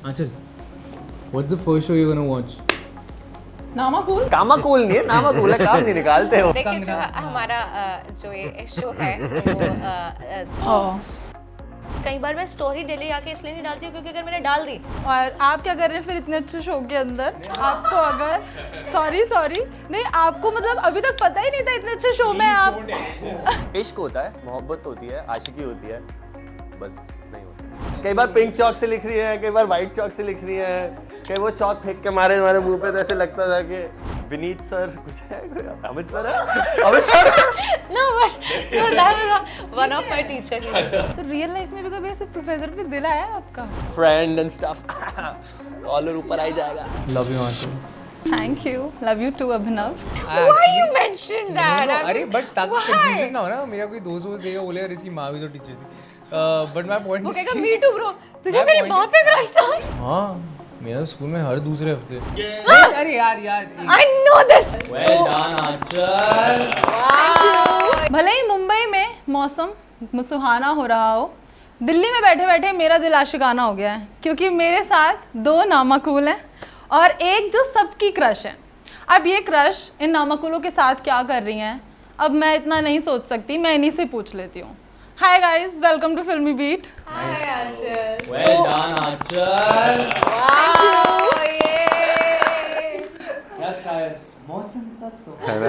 Achal, what's the first show you're gonna watch? नामाकुल कामाकुल नहीं है, नामाकुल है, काम नहीं निकालते हो। देखिए जो हमारा जो ये शो है वो कई बार मैं स्टोरी डेली आके इसलिए नहीं डालती हूँ क्योंकि अगर मैंने डाल दी और आप क्या कर रहे हैं फिर इतने अच्छे शो के अंदर? आपको अगर सॉरी नहीं आपको मतलब अभी तक पता ही नहीं था इतने अच्छे शो में आप इश्क होता है, मोहब्बत होती है, आशिकी होती है, बस नहीं होता। कई बार पिंक चौक से लिख रही है, कई बार व्हाइट चौक से लिख रही है, कई वो चौक फेंक के मारे हमारे मुंह पे, तो ऐसे लगता था कि विनीत सर कुछ है, अमित सर है, Amit sir no but one of my teacher. तो रियल लाइफ में भी कभी ऐसे प्रोफेसर पे दिल आया आपका? फ्रेंड एंड स्टफ कॉलर ऊपर आ ही जाएगा। Love you, Achal. Thank you, love you too Abhinav. Why you mentioned that? अरे बट ताकि कंफ्यूजन ना हो ना, मेरा कोई दोस्त देगा बोले यार इसकी माँ भी तो टीचर थी, बट माय पॉइंट वो कहेगा मी टू ब्रो, तुझे मेरी माँ पे क्रश था। हाँ मेरा स्कूल में हर दूसरे हफ्ते। अरे यार I know this. well done Achal. भले ही मुंबई में मौसम सुहाना हो रहा हो, दिल्ली में बैठे बैठे मेरा दिल आशिकाना हो गया है क्योंकि मेरे साथ दो नामाकुल हैं और एक जो सबकी क्रश है। अब ये क्रश इन नामाकुलों के साथ क्या कर रही हैं अब मैं इतना नहीं सोच सकती, मैं इन्हीं से पूछ लेती हूँ। हाय गाइस, वेलकम टू फिल्मी beat. Hi Achal. well done Achal. Wow. ये Yes guys, मौसम का सुहाना।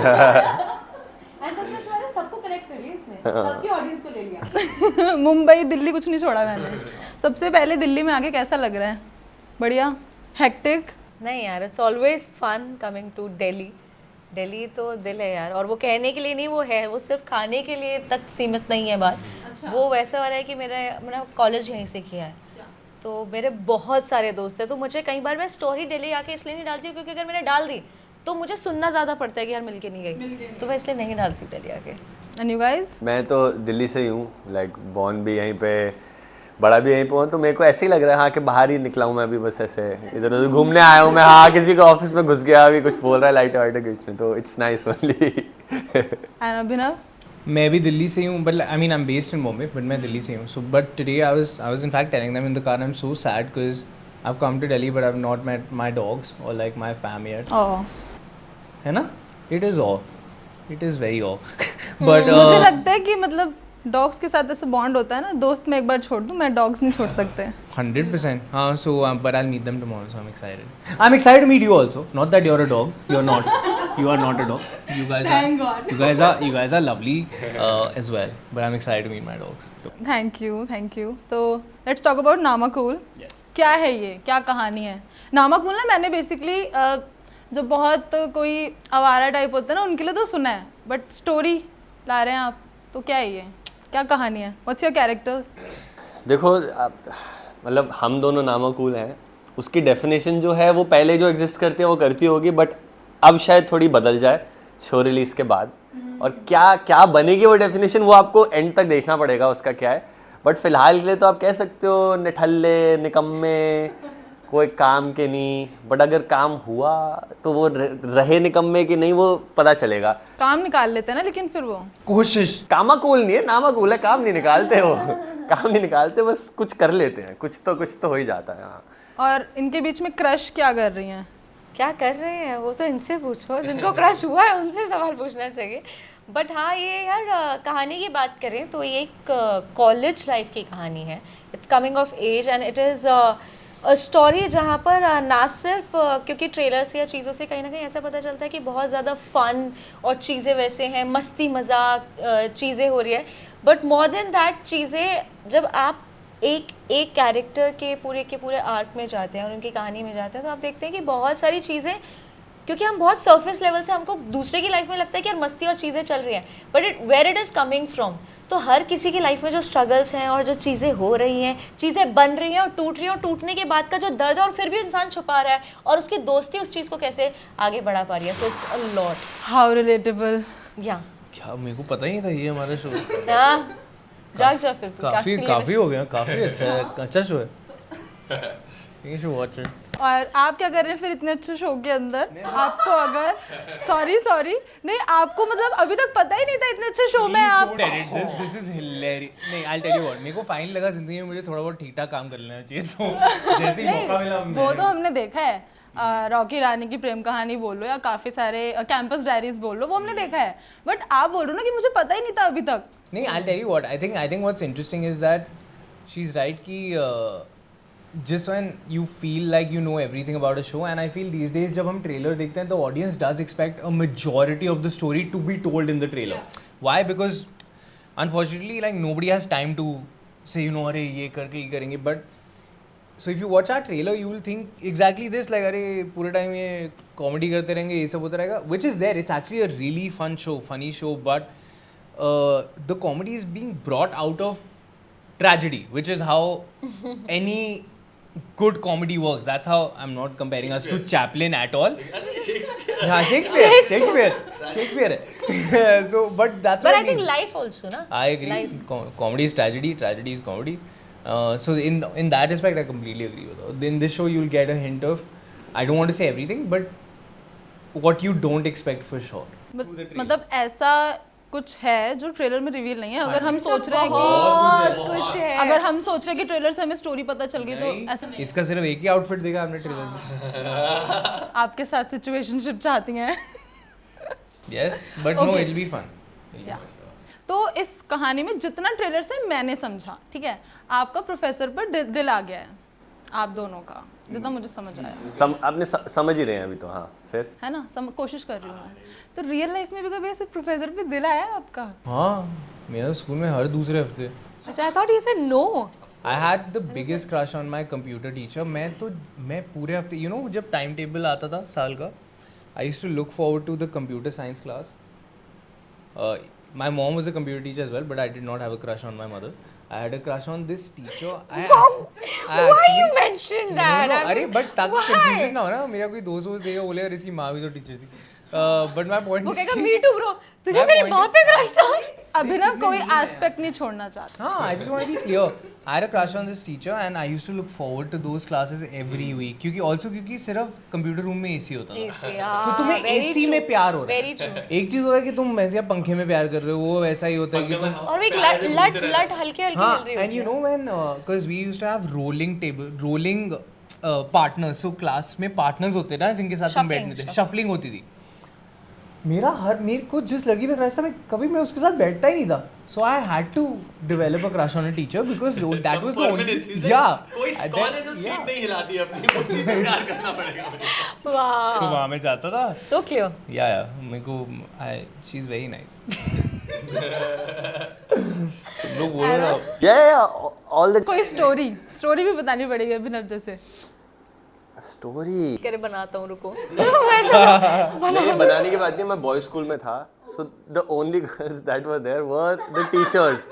ऐसा सच वाला सबको करेक्ट कर लिया इसने, सबकी ऑडियंस को ले लिया। मुंबई दिल्ली कुछ नहीं छोड़ा मैंने। सबसे पहले दिल्ली में आके कैसा लग रहा है? बढ़िया? हेक्टिक? नहीं यार, it's always fun coming to Delhi. Delhi तो दिल है यार, और वो कहने के लिए नहीं, वो है, वो सिर्फ खाने के लिए तक सीमित नहीं है बात। अच्छा। वो वैसा वाला है कि मेरा कॉलेज यहीं से किया है, तो मेरे बहुत सारे दोस्त हैं, तो मुझे कई बार मैं स्टोरी डेली आके इसलिए नहीं डालती हूँ क्योंकि अगर मैंने डाल दी तो मुझे सुनना ज़्यादा पड़ता है कि यार मिलके नहीं गई, तो मैं इसलिए नहीं डालती डेली आके। And you guys? मैं तो दिल्ली से ही हूँ, लाइक बॉर्न भी यहीं पे, बड़ा भी यहीं पे हूँ, तो मेरे को ऐसे ही लग रहा है हाँ कि बाहर ही निकला हूँ मैं अभी, बस ऐसे इधर उधर घूमने आया हूँ मैं। हाँ किसी के ऑफिस में घुस गया, अभी कुछ बोल रहा है लाइट वाइट कुछ में, तो it's nice only. And Abhinav? मैं भी दिल्ली से ही हूँ, but I mean I am based in Bombay, but मैं दिल्ली से ही हूँ। So but today I was in fact telling them in the car I am so sad because I have come to Delhi but I have not met my dogs और like my fam here, oh है ना? It is aw, it is very aw. But मुझे लगता है कि मतलब dogs के साथ ऐसे बॉन्ड होता है ना, दोस्त मैं एक बार छोड़ दूं, मैं डॉग्स नहीं छोड़ सकते। 100%. So, but I'll meet them tomorrow, so I'm excited. I'm excited to meet you also. Not that you're a dog. You're not. You are not a dog. You guys Thank are. God. You guys are lovely as well. But I'm excited to meet my dogs. Thank you. तो let's talk about नामाकुल। Yes. क्या है ये, क्या कहानी है नामाकुल? ना मैंने basically जो बहुत कोई आवारा टाइप होता है ना उनके लिए तो सुना है, बट स्टोरी ला रहे हैं आप, तो क्या है ये, क्या कहानी है? What's your character? देखो मतलब हम दोनों नामाकुल हैं, उसकी डेफिनेशन जो है वो पहले जो एग्जिस्ट करती है वो करती होगी, बट अब शायद थोड़ी बदल जाए शो रिलीज के बाद। और क्या क्या बनेगी वो डेफिनेशन, वो आपको एंड तक देखना पड़ेगा उसका क्या है। बट फिलहाल के लिए तो आप कह सकते हो निठल्ले, निकम्मे, कोई काम के नहीं, बट अगर काम हुआ तो वो रहे निकम्मे कि नहीं वो पता चलेगा। काम निकाल लेते हैं ना, लेकिन फिर वो कोशिश। कामाकुल नहीं है, नामाकुल है, काम नहीं निकालते हो। काम नहीं निकालते, बस कुछ कर लेते हैं, कुछ तो हो ही जाता है। हाँ। और इनके बीच में क्रश क्या कर रही हैं? क्या कर रहे हैं वो तो इनसे पूछो, जिनको क्रश हुआ है उनसे सवाल पूछना चाहिए। बट हाँ ये यार कहानी की बात करें तो ये एक कॉलेज लाइफ की कहानी है। It's coming of age and it is story जहाँ पर ना सिर्फ क्योंकि ट्रेलर से या चीज़ों से कहीं ना कहीं ऐसा पता चलता है कि बहुत ज़्यादा फन और चीज़ें वैसे हैं, मस्ती मजाक चीज़ें हो रही है, बट मोर देन दैट चीज़ें जब आप एक कैरेक्टर के पूरे आर्क में जाते हैं और उनकी कहानी में जाते हैं तो आप देखते हैं कि बहुत सारी चीज़ें, क्योंकि हम बहुत सरफेस लेवल से हमको दूसरे की लाइफ में लगता है कि यार मस्ती और चीज़ें चल रही हैं, but where it is coming from, तो हर किसी की लाइफ में जो स्ट्रगल्स हैं और जो चीज़ें हो रही हैं, चीज़ें बन रही हैं और टूट रही हैं, और टूटने के बाद का जो दर्द है और फिर भी इंसान छुपा रहा है, और उसकी दोस्ती उस चीज़ को कैसे आगे बढ़ा पा रही है। So it's a lot. How relatable. या क्या मेरे को पता ही नहीं था ये हमारा शो। जाग जा फिर तू। काफी हो गया, काफी अच्छा है, अच्छा शो है। You should watch it. और आप क्या कर रहे हैं फिर इतने अच्छे शो के अंदर? आपको अगर सॉरी नहीं, आपको मतलब अभी तक पता ही नहीं था इतने अच्छे शो में आप। This is hilarious. नहीं, I'll tell you what. मेरे को फाइन लगा जिंदगी में, मुझे थोड़ा बहुत ठीक ठाक काम कर लेना चाहिए, तो जैसे ही मौका मिला वो तो हमने देखा है। रॉकी रानी की प्रेम कहानी बोल लो या काफी सारे कैंपस डायरीज बोल लो, वो हमने देखा है। बट आप बोल रहे हो ना कि मुझे पता ही नहीं था अभी तक। नहीं, I'll tell you what. I think what's interesting is that she's right कि just when you feel like you know everything about a show, and I feel these days जब हम trailer देखते हैं, the audience does expect a majority of the story to be told in the trailer. Why? Because unfortunately, like nobody has time to say, you know, अरे ये करके ये करेंगे. But so if you watch our trailer, you will think exactly this, like अरे पूरे time ये comedy करते रहेंगे, ये सब होता रहेगा. Which is there. It's actually a really fun show, funny show, but the comedy is being brought out of tragedy, which is how any good comedy works. That's how, I'm not comparing us to Chaplin at all. Yeah, Shakespeare. So, but that's But what I think mean. life also, na? I agree. Life. Comedy is tragedy. Tragedy is comedy. So in that aspect, I completely agree with her. In this show, you'll get a hint of, I don't want to say everything, but what you don't expect for sure. मतलब ऐसा कुछ है जो trailer में reveal नहीं है। अगर हम सोच रहे हैं कि बहुत कुछ है। अगर हम सोच रहे हैं कि ट्रेलर से हमें स्टोरी पता चल गई, तो ऐसा नहीं। इसका सिर्फ एक ही आउटफिट देखा आपने ट्रेलर में। आपके साथ सिचुएशनशिप चाहती हैं। Yes, but no, Okay. it'll be fun. Yeah. तो इस कहानी में जितना ट्रेलर से मैंने समझा, ठीक है, आपका प्रोफेसर पर दिल आ गया है, आप दोनों का, जितना मुझे समझ आया। आपने समझ ही रहे हैं अभी तो। हाँ, फिर है ना, कोशिश कर रही हूँ मैं। तो रियल लाइफ में भी कभी ऐसे प्रोफेसर पे दिल आया है आपका? हाँ, मेरा स्कूल में हर दूसरे हफ्ते। अच्छा, I thought you said no. I had the biggest crush on my computer teacher. मैं पूरे हफ्ते, you know, जब टाइम टेबल आता था साल का, I used to look forward to the computer science class. My mom was a computer teacher as well, but I did not have a crush on my mother. I had a crush on this teacher. Why you mentioned that? No, I अरे mean, but ताकि why? confusion ना हो ना, मेरा कोई दोस्त देगा बोले यार इसकी माँ भी तो टीचर थी. But my point वो is कहेगा me too bro, तुझे My मेरी point माँ is- पे क्रश था। अभिनव कोई एस्पेक्ट नहीं छोड़ना चाहता। हाँ, I just want to be clear. I had a crush on this teacher and I used to look forward to those classes every week. क्योंकि सिर्फ कंप्यूटर रूम में AC होता था. तो तुम्हें AC में प्यार हो रहा है. Very true. एक चीज होता है कि तुम वैसे आप पंखे में प्यार कर रहे हो, वो वैसा ही होता है कि तुम और वो एक लट हल्के हल्के हाँ, हिल रही and होती you है। know when because we used to have rolling partners, so class में पार्टनर्स होते ना जिनके साथ हम बैठते थे, शफलिंग होती थी. मेरे को जिस लड़की पे क्रश था, मैं उसके साथ बैठता ही नहीं था. So I had to develop a crush on a teacher because that was the only कोई कौन है जो सीट नहीं हिलाती अपनी, उसी से प्यार करना पड़ेगा मुझे। वाह, So वहाँ मैं जाता था. so clear. Yeah, मेरे को she's very nice. तुम लोग बोलो ना. Yeah, all the कोई स्टोरी भी बतानी पड़ेगी अभिनव जैसे। स्टोरी करे बनाता हूँ, रुको। नहीं, बनाने की बात नहीं, मैं बॉयज स्कूल में था, so the only girls that were there were the teachers.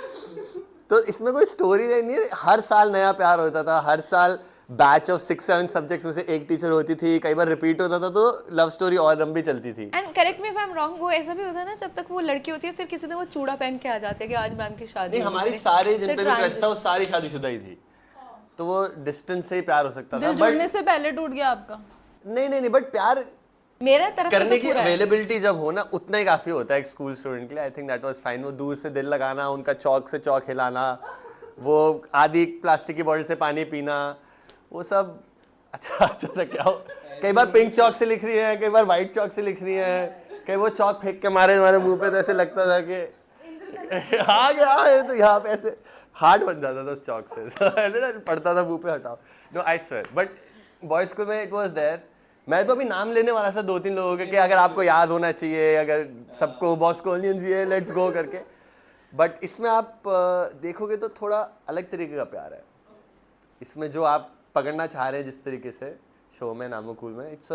तो इसमें कोई स्टोरी नहीं है, हर साल नया प्यार होता था, हर साल बैच ऑफ 6-7 सब्जेक्ट्स में से एक टीचर होती थी, कई बार रिपीट होता था, तो लव स्टोरी और लंबी चलती थी. And correct me if I am wrong, वो ऐसा भी होता है ना, जब तक वो लड़की होती है फिर किसी दिन वो चूड़ा पहन के आ जाते हैं कि आज मैम की शादी नहीं, है। हमारी सारे जिन फिर पे भी क्रश था वो transition। सारी शादीशुदा ही थी, तो वो डिस्टेंस से ही प्यार हो सकता था. दिल बट जुड़ने से पहले टूट गया आपका? नहीं, बट प्यार मेरा तरफ से करने तो की पूरा है। अवेलेबिलिटी जब हो ना, उतना ही काफी होता है एक स्कूल स्टूडेंट के लिए. I think that was fine. वो दूर से दिल लगाना, उनका चौक से चौक हिलाना, वो आधी प्लास्टिक की बॉटल से पानी पीना, वो सब अच्छा था. क्या हो, कई बार पिंक चौक से लिख रही है, कई बार व्हाइट चौक से लिख रही है, कई वो चौक फेंक के मारे हमारे मुंह पे, तो ऐसे लगता था कि हाँ क्या है, तो यहाँ पे ऐसे हार्ड बन जाता था उस चौक से. ऐसे ना पड़ता था मुंह पे, हटाओ. No, I swear. But boys school में इट वाज देयर. मैं तो अभी नाम लेने वाला था 2-3 लोगों के कि अगर आपको याद होना चाहिए, अगर सबको बॉस्कोनियंस ये लेट्स गो करके. बट इसमें आप देखोगे तो थोड़ा अलग तरीके का प्यार है इसमें, जो आप पकड़ना चाह रहे हैं जिस तरीके से शो में नामोकूल में. It's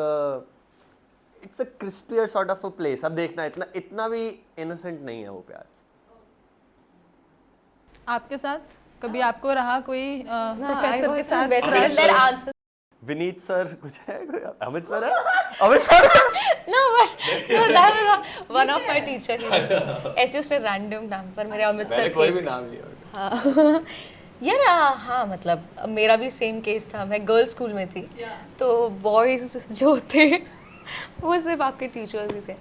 a crispier sort of a place. अब देखना, इतना भी इनोसेंट नहीं है वो प्यार. आपके साथ कभी आपको रहा कोई प्रोफेसर के साथ best crush? Friend answer Vineet sir कुछ है, अमित सर है, Amit sir No, but no, that was one of my teacher. ऐसे उसने random नाम पर मेरे अमित सर कोई थे। भी नाम लिया. हाँ, यार हाँ मतलब मेरा भी सेम केस था, मैं गर्ल्स स्कूल में थी तो बॉयज़ जो थे वो सिर्फ आपके टीचर्स ही थे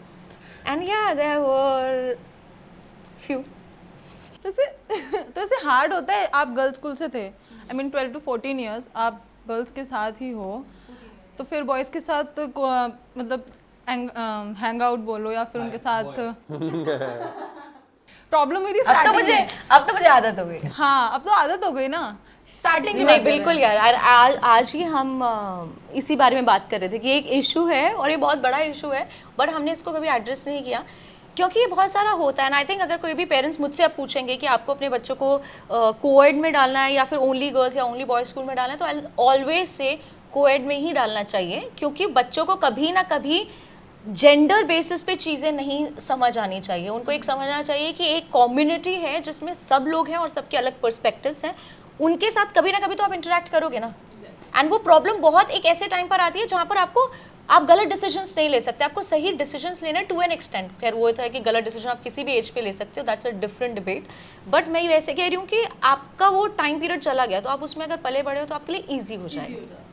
एंड या देयर वर फ्यू। तो ऐसे हार्ड होता है, आप गर्ल्स स्कूल से थे, आई मीन 12 to 14 ईयर्स आप गर्ल्स के साथ ही हो, तो फिर बॉयज़ के साथ मतलब हैंग आउट बोलो या फिर उनके साथ प्रॉब्लम हुई थी अब तो मुझे आदत हो गई। हाँ अब तो आदत हो गई ना, स्टार्टिंग नहीं बिल्कुल यार, आज ही हम इसी बारे में बात कर रहे थे कि एक इशू है और ये बहुत बड़ा इशू है बट हमने इसको कभी एड्रेस नहीं किया क्योंकि ये बहुत सारा होता है ना। आई थिंक अगर कोई भी पेरेंट्स मुझसे अब पूछेंगे कि आपको अपने बच्चों को कोएड में डालना है या फिर ओनली गर्ल्स या ओनली बॉयज स्कूल में डालना है, तो आई ऑलवेज से कोएड में ही डालना चाहिए क्योंकि बच्चों को कभी ना कभी जेंडर बेसिस पे चीज़ें नहीं समझ आनी चाहिए। उनको एक समझना चाहिए कि एक कम्युनिटी है जिसमें सब लोग हैं और सबके अलग पर्सपेक्टिव्स हैं, उनके साथ कभी ना कभी तो आप इंटरेक्ट करोगे ना। एंड वो प्रॉब्लम बहुत एक ऐसे टाइम पर आती है जहाँ पर आप गलत डिसीजंस नहीं ले सकते, आपको सही डिसीजंस लेना टू एन एक्सटेंट। खैर वो तो है कि गलत डिसीजन आप किसी भी एज पे ले सकते हो, that's a different debate, but मैं वैसे कह रही हूँ कि आपका वो टाइम पीरियड चला गया तो आप उसमें अगर पले बड़े हो तो आपके लिए ईजी हो जाएगा।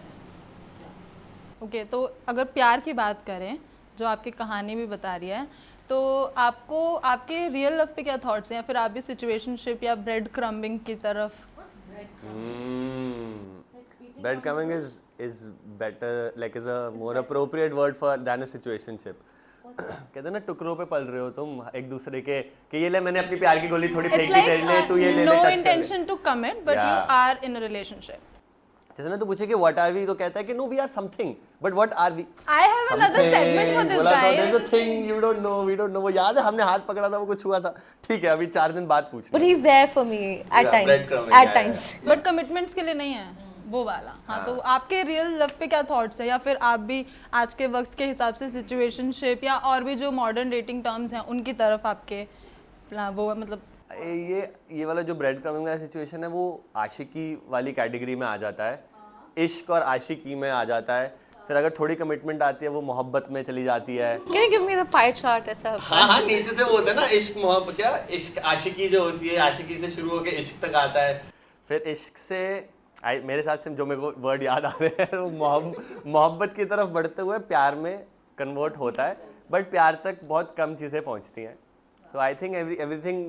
ओके तो अगर प्यार की बात करें जो आपकी कहानी भी बता रही है, तो आपको आपके रियल लव पे क्या थॉट्स हैं या फिर आप भी सिचुएशनशिप या ब्रेड क्रम्बिंग की तरफ? Bread crumbing is better, like is a more appropriate word for than a situationship. कहते हैं ना टुकड़ों पे पल रहे हो तुम एक दूसरे के कि ये ले मैंने अपनी प्यार की गोली थोड़ी फेंक दी तेरे लिए, तू ये ले ले, नो टच कर ले। Intention to commit but you are in a relationship. जैसे ना तो पूछे कि व्हाट आर वी, तो कहता है कि no we are something, but what are we? I have another segment for this guys. There is a thing you don't know, we don't know. वो याद है हमने हाथ पकड़ा था, वो कुछ हुआ था, ठीक है अभी 4 दिन बाद पूछ but he is there for me at times but commitments के लिए नहीं है वो वाला। हाँ तो आपके रियल लव पे क्या थॉट्स है या फिर आप भी आज के वक्त के हिसाब से सिचुएशनशिप या और भी जो मॉडर्न डेटिंग टर्म्स हैं उनकी तरफ आपके वो मतलब ये वाला जो ब्रेड क्रम्बिंग वाला सिचुएशन है वो आशिकी वाली कैटेगरी में आ जाता है, इश्क और आशिकी में आ जाता है। फिर अगर थोड़ी कमिटमेंट आती है वो मोहब्बत में चली जाती है। Can you give me the pie chart ऐसा? हाँ नीचे से वो होता है ना इश्क मोहब्बत, क्या इश्क आशिकी जो होती है, आशिकी से शुरू होकर इश्क तक आता है, फिर इश्क से मेरे साथ से जो मेरे को वर्ड याद आ रहे हैं वो मोहब्बत की तरफ बढ़ते हुए प्यार में कन्वर्ट होता है, बट प्यार तक बहुत कम चीज़ें पहुंचती हैं। सो आई थिंक एवरीथिंग,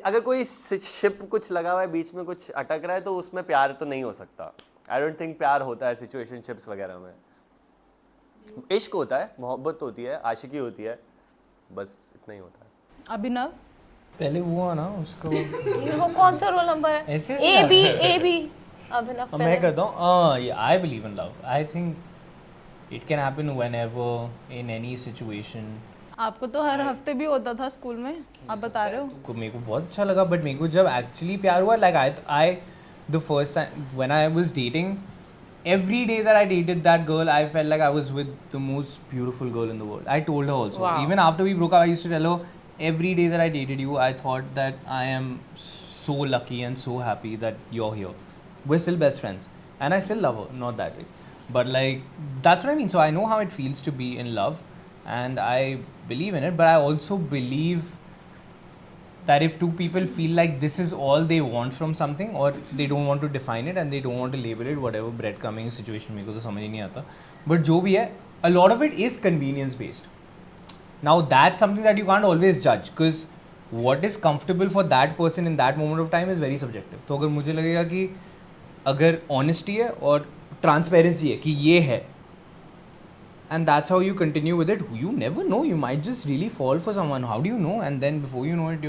अगर कोई शिप कुछ लगा हुआ है बीच में कुछ अटक रहा है तो उसमें प्यार तो नहीं हो सकता। आई डोंट थिंक प्यार होता है सिचुएशनशिप्स वगैरह में। इश्क होता है, मोहब्बत होती है, आशिकी होती है, बस इतना ही होता है। अभिनव पहले वो ना उसको वो कौन सा रोल नंबर है? ऐसे ए बी अभिनव मैं कहता हूँ I believe in love. I think it can happen whenever in any situation. आपको तो हर हफ्ते भी होता था स्कूल में, आप बता रहे हो। मेरे को बहुत अच्छा लगा, बट मेरे को जब एक्चुअली प्यार हुआ, like I the first time when I was dating, every day that I dated that girl, I felt like I was with the most beautiful girl in the world. I told her also. Wow. Even after we broke up, I used to tell her, every day that I dated you, I thought that I am so lucky and so happy that you're here. We're still best friends. And I still love her, not that way. But like, that's what I mean. So I know how it feels to be in love. And I believe in it. But I also believe that if two people feel like this is all they want from something, or they don't want to define it and they don't want to label it, whatever breadcrumbing situation, मेरे को तो समझ ही नहीं आता, but जो भी है, a lot of it is convenience based. Now that's something that you can't always judge, because what is comfortable for that person in that moment of time is very subjective. तो अगर मुझे लगेगा कि अगर honesty है और transparency है कि ये है, and that's how you continue with it, you never know, you might just really fall for someone. How do you know? And then before you know it,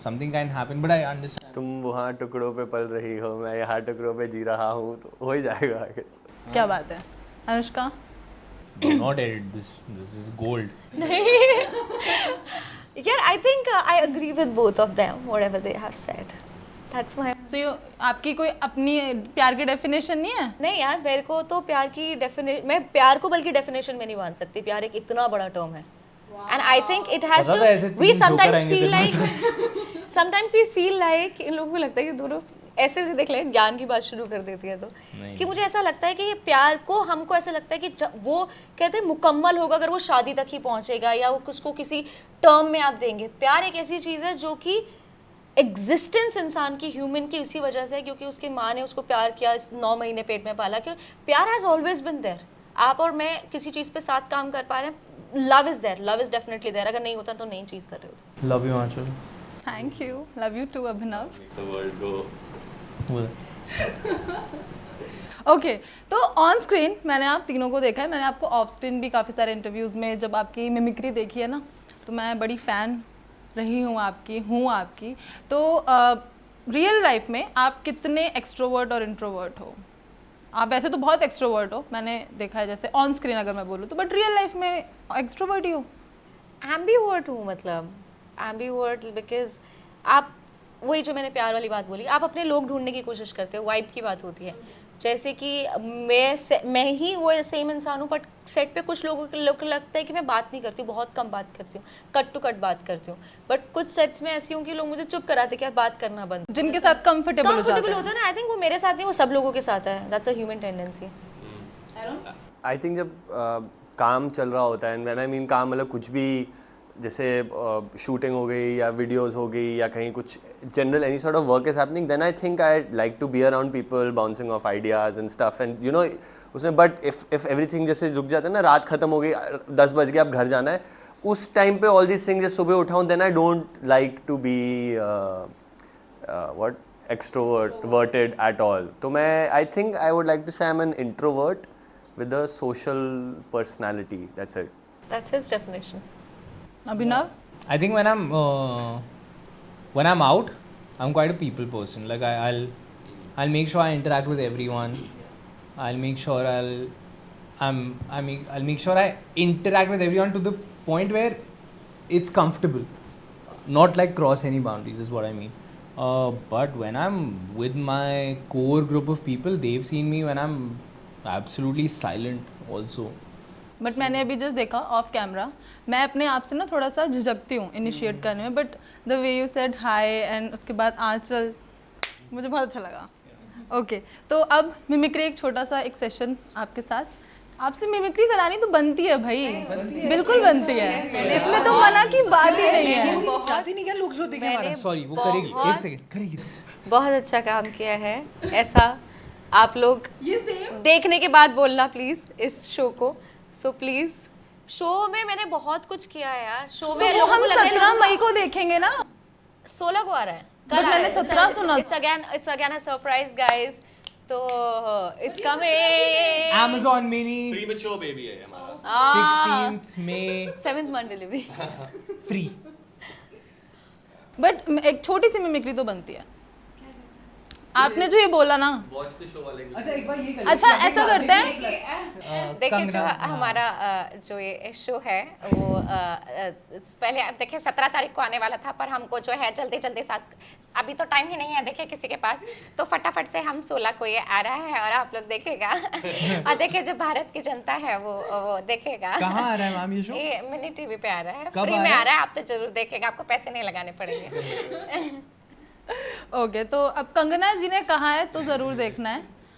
something can happen. But I understand. तुम वहाँ टुकड़ों पे पल रही हो, मैं यहाँ टुकड़ों पे जी रहा हूँ, तो हो ही जाएगा I guess. क्या बात है Anushka? Do not edit this. This is gold. Yeah, I think I agree with both of them, whatever they have said. That's my. So आपकी कोई अपनी प्यार की डेफिनेशन नहीं है? नहीं यार, मेरे को तो प्यार की डेफिनेशन, मैं प्यार को बल्कि डेफिनेशन में नहीं मान सकती। प्यार एक इतना बड़ा टर्म है, and I think it has to. We sometimes feel like इन लोगों को लगता है कि दोनों ऐसे भी देख लें, ज्ञान की बात शुरू कर देती है तो कि मुझे ऐसा लगता है कि ये प्यार को हमको ऐसा लगता है कि वो कहते हैं मुकम्मल होगा अगर वो शादी तक ही पहुंचेगा या वो उसको किसी टर्म में आप देंगे। प्यार एक ऐसी चीज़ है जो कि एग्जिस्टेंस इंसान की, ह्यूमन की, उसी वजह से है क्योंकि उसकी माँ ने उसको प्यार किया, 9 महीने पेट में पाला, कि प्यार हैज़ ऑलवेज बिन देयर। आप और मैं किसी चीज़ पे साथ काम कर पा रहे हैं, love is there, love is definitely there. अगर नहीं होता तो नई चीज़ कर रहे होते। Love you Aanchal. Thank you, love you too Abhinav. Okay, तो ऑन स्क्रीन मैंने आप तीनों को देखा है, मैंने आपको ऑफ स्क्रीन भी काफ़ी सारे इंटरव्यूज़ में जब आपकी मिमिक्री देखी है ना, तो मैं बड़ी फ़ैन रही हूँ आपकी। तो रियल लाइफ में आप कितने एक्सट्रोवर्ट और इंट्रोवर्ट हो? आप वैसे तो बहुत एक्सट्रोवर्ट हो, मैंने देखा है जैसे ऑन स्क्रीन अगर मैं बोलूँ तो, बट रियल लाइफ में एक्सट्रोवर्ट ही हो? एम्बीवर्ट हूँ, मतलब एम्बीवर्ट बिकॉज आप, वही जो मैंने प्यार वाली बात बोली, आप अपने लोग ढूंढने की कोशिश करते हो, वाइब की बात होती है। जैसे कि मैं ही वो सेम इंसान हूँ, बट सेट पे कुछ लोगों को लगता है कि मैं बात नहीं करती हूँ, बहुत कम बात करती हूँ, कट टू कट बात करती हूँ। बट कुछ सेट्स में ऐसी हूँ कि लोग मुझे चुप कराते कि यार बात करना बंद। जिनके साथ कंफर्टेबल हो जाते होता है ना, आई थिंक वो मेरे साथ नहीं, वो सब लोगों के साथ है। That's a human tendency. I think जब काम चल रहा होता है, व्हेन आई मीन काम मतलब कुछ भी, जैसे शूटिंग हो गई या वीडियोस हो गई या कहीं कुछ general any sort of work is happening, then I think I like to be around people, bouncing off ideas and stuff and you know उसमें। बट इफ एवरीथिंग जैसे रुक जाता है ना, रात खत्म हो गई, 10 बज गए, अब घर जाना है, उस टाइम पे ऑल दिस थिंग्स, सुबह उठाऊँ, then I don't like to be what extroverted at all. तो मैं I think I would like to say I'm an introvert with a social personality. That's it. That's his definition. Abhinav? I think when I'm out, I'm quite a people person. Like I'll make sure I interact with everyone. I'll make sure I'll make sure I interact with everyone to the point where it's comfortable, not like cross any boundaries is what I mean. But when I'm with my core group of people, they've seen me when I'm absolutely silent also. But मैंने अभी just देखा of camera, मैं अपने आप से ना थोड़ा सा झिझकती हूँ इनिशिएट करने में, but the way you said hi and उसके बाद आंचल, मुझे बहुत अच्छा लगा। ओके, तो अब मिमिक्री एक छोटा सा एक सेशन आपके साथ। आपसे मिमिक्री करानी तो बनती है भाई, बिल्कुल बनती है, इसमें तो मना की बात ही नहीं है। चाहती नहीं क्या लोग जो देखें हमारा? सॉरी, वो करेगी, एक सेकंड करेगी। बहुत अच्छा काम किया है, ऐसा आप लोग देखने के बाद बोलना प्लीज इस शो को। सो प्लीज, शो में मैंने बहुत कुछ किया है यार। शो में तो हम 17 मई को देखेंगे ना, 16 को आ रहा है। बट मैंने 17 सुना। It's again a surprise guys, तो it's coming Amazon Mini Premature baby है हमारा। 16th May 7th month delivery. free. But एक छोटी सी मिमिक्री तो बनती है। आपने जो ये बोला ना, Watch the show वाले। अच्छा एक बार ये कर अच्छा ऐसा करते हैं, देखिए जो हमारा जो ये शो है वो पहले आप देखिए 17 तारीख को आने वाला था, पर हमको जो है जल्दी जल्दी साथ, अभी तो टाइम ही नहीं है देखिए किसी के पास, तो फटाफट से हम 16 को ये आ रहा है और आप लोग देखेगा। और देखिए जो भारत की जनता है वो देखेगा। कहाँ आ रहा है मैम ये शो? ये मिनी टीवी पे आ रहा है, कब फ्री आ में रहा है? आ रहा है, आप तो जरूर देखेगा, आपको पैसे नहीं लगाने पड़ेंगे। ओके, तो अब कंगना जी ने कहा है तो ज़रूर देखना है।